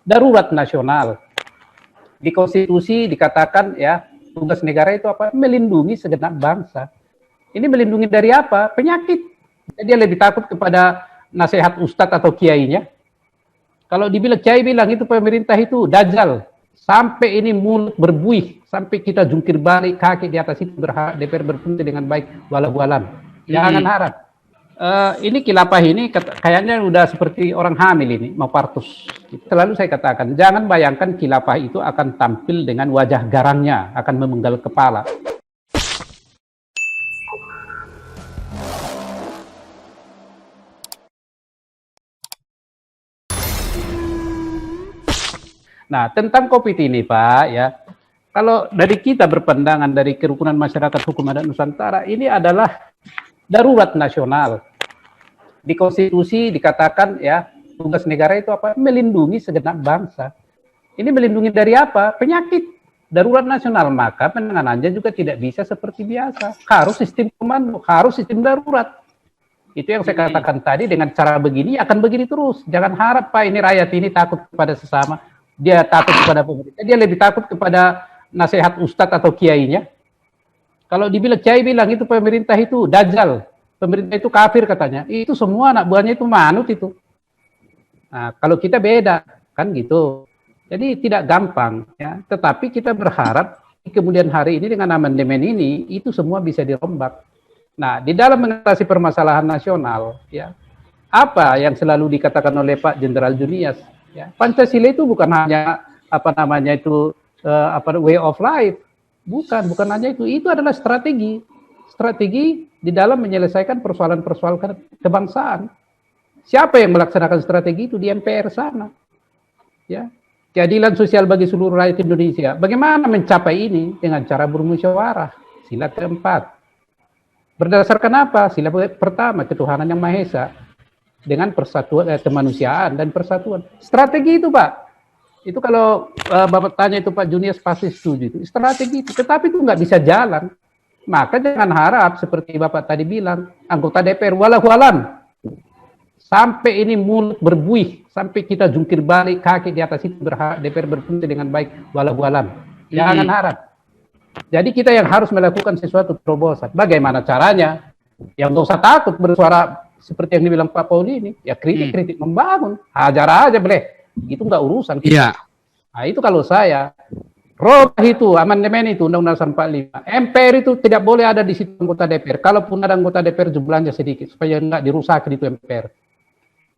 darurat nasional. Di konstitusi dikatakan ya, tugas negara itu apa? Melindungi segenap bangsa. Ini melindungi dari apa? Penyakit. Jadi dia lebih takut kepada nasihat ustadz atau kiainya. Kalau dibilang kiai bilang itu pemerintah itu dajjal. Sampai ini mulut berbuih, sampai kita jungkir balik kaki di atas itu berhak DPR berfungsi dengan baik walau alam. Jangan harap. Ini kilapah ini kayaknya udah seperti orang hamil ini, mau partus. Selalu saya katakan, jangan bayangkan kilapah itu akan tampil dengan wajah garangnya, akan memenggal kepala. Nah, tentang COVID ini, Pak, ya, kalau dari kita berpandangan dari Kerukunan Masyarakat Hukum Adat Nusantara, ini adalah darurat nasional. Di konstitusi dikatakan ya, tugas negara itu apa? Melindungi segenap bangsa. Ini melindungi dari apa? Penyakit. Darurat nasional, maka penanganannya juga tidak bisa seperti biasa. Harus sistem komando, harus sistem darurat. Itu yang saya katakan tadi, dengan cara begini akan begini terus. Jangan harap, Pak, ini rakyat ini takut kepada sesama. Dia takut kepada pemerintah. Dia lebih takut kepada nasihat ustadz atau kiainya. Kalau dibilang kiai bilang itu pemerintah itu dajjal, pemerintah itu kafir katanya. Itu semua anak buahnya itu manut itu. Nah, kalau kita beda, kan gitu. Jadi tidak gampang, ya. Tetapi kita berharap di kemudian hari ini dengan amandemen ini itu semua bisa dirombak. Nah, di dalam mengatasi permasalahan nasional, ya, apa yang selalu dikatakan oleh Pak Jenderal Junias, ya, Pancasila itu bukan hanya way of life, bukan hanya itu adalah strategi di dalam menyelesaikan persoalan-persoalan kebangsaan. Siapa yang melaksanakan strategi itu? Di MPR sana, ya. Keadilan sosial bagi seluruh rakyat Indonesia. Bagaimana mencapai ini? Dengan cara bermusyawarah. Sila keempat. Berdasarkan apa? Sila pertama, ketuhanan yang Maha Esa. Dengan persatuan, kemanusiaan dan persatuan. Strategi itu, Pak. Itu kalau Bapak tanya itu Pak Junias pasti setuju itu. Strategi itu. Tetapi itu nggak bisa jalan. Maka jangan harap seperti Bapak tadi bilang, anggota DPR walau alam. Sampai ini mulut berbuih, sampai kita jungkir balik kaki di atas itu berhak DPR berfungsi dengan baik walau alam. Jangan harap. Jadi kita yang harus melakukan sesuatu terobosan. Bagaimana caranya? Ya nggak usah takut bersuara seperti yang dibilang Pak Pauli ini. Ya kritik membangun. Hajar aja boleh. Itu nggak urusan kita. Iya. Nah itu kalau saya, robah itu, amandemen itu, Undang-Undang 45. MPR itu tidak boleh ada di situ anggota DPR. Kalaupun ada anggota DPR jumlahnya sedikit, supaya nggak dirusak itu MPR.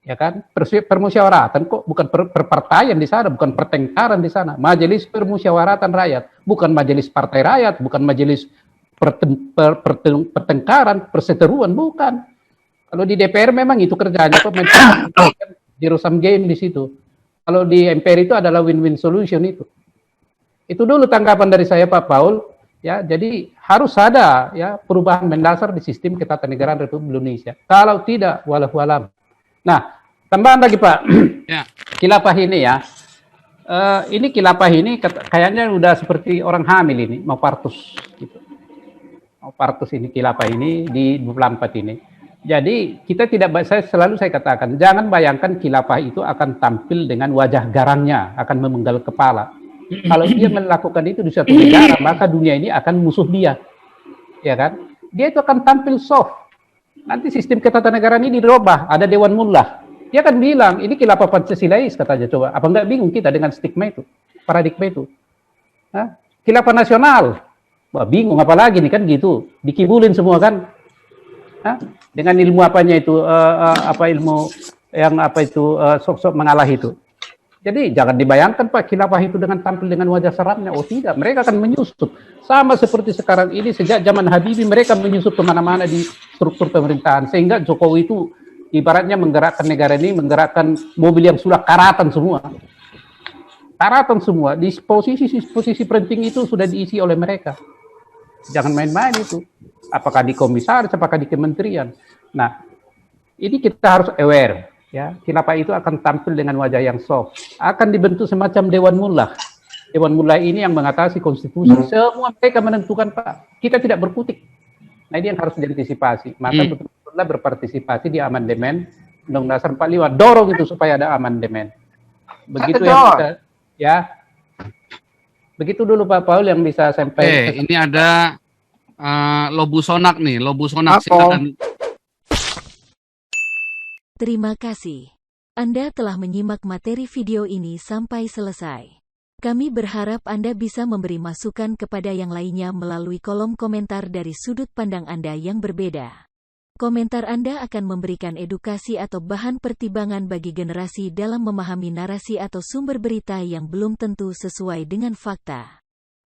Ya kan, permusyawaratan kok, bukan perpartaian di sana, bukan pertengkaran di sana. Majelis Permusyawaratan Rakyat, bukan majelis partai rakyat, bukan majelis pertengkaran, perseteruan, bukan. Kalau di DPR memang itu kerjanya kok, di rusam game di situ. Kalau di MPR itu adalah win-win solution itu. Itu dulu tanggapan dari saya Pak Paul. Ya, jadi harus ada ya perubahan mendasar di sistem ketatanegaraan Republik Indonesia. Kalau tidak, walau alam. Nah, tambahan lagi Pak, ya. Kilapah ini ya, ini kilapah ini kayaknya udah seperti orang hamil ini, mau partus. Gitu. Mau partus ini kilapah ini di 24 ini. Jadi kita tidak, saya katakan, jangan bayangkan kilapah itu akan tampil dengan wajah garangnya, akan memenggal kepala. Kalau dia melakukan itu di suatu negara, maka dunia ini akan musuh dia, ya kan? Dia itu akan tampil soft. Nanti sistem ketatanegaraan ini dirubah, ada Dewan Mullah. Dia akan bilang, ini kilapah Pancasilais katanya, coba. Apa enggak bingung kita dengan stigma itu, paradigma itu? Hah? Kilapah nasional. Wah, bingung apalagi nih kan gitu. Dikibulin semua kan. Hah? Dengan ilmu apanya itu, ilmu yang sok-sok mengalah itu. Jadi jangan dibayangkan Pak khilafah itu dengan tampil dengan wajah seramnya. Oh tidak, mereka akan menyusup. Sama seperti sekarang ini sejak zaman Habibie mereka menyusup kemana-mana di struktur pemerintahan. Sehingga Jokowi itu ibaratnya menggerakkan negara ini, menggerakkan mobil yang sudah karatan semua. Karatan semua. Di posisi penting itu sudah diisi oleh mereka. Jangan main-main itu. Apakah di komisaris, apakah di kementerian. Nah, ini kita harus aware. Ya, khilafah itu akan tampil dengan wajah yang soft. Akan dibentuk semacam Dewan Mullah. Dewan Mullah ini yang mengatasi konstitusi. Semua mereka menentukan Pak. Kita tidak berkutik. Nah ini yang harus diantisipasi. Maka betul-betul berpartisipasi di amandemen Undang-Undang 45. Dorong itu supaya ada amandemen. Begitu yang bisa, ya. Begitu dulu Pak Paul yang bisa sampai. Ini ada Lobusonak nih, Lobusonak Apa? silakan. Terima kasih. Anda telah menyimak materi video ini sampai selesai. Kami berharap Anda bisa memberi masukan kepada yang lainnya melalui kolom komentar dari sudut pandang Anda yang berbeda. Komentar Anda akan memberikan edukasi atau bahan pertimbangan bagi generasi dalam memahami narasi atau sumber berita yang belum tentu sesuai dengan fakta.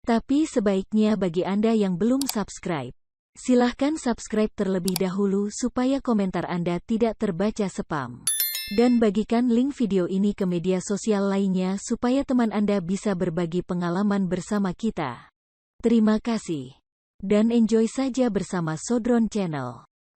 Tapi sebaiknya bagi Anda yang belum subscribe, silahkan subscribe terlebih dahulu supaya komentar Anda tidak terbaca spam. Dan bagikan link video ini ke media sosial lainnya supaya teman Anda bisa berbagi pengalaman bersama kita. Terima kasih. Dan enjoy saja bersama Sodron Channel.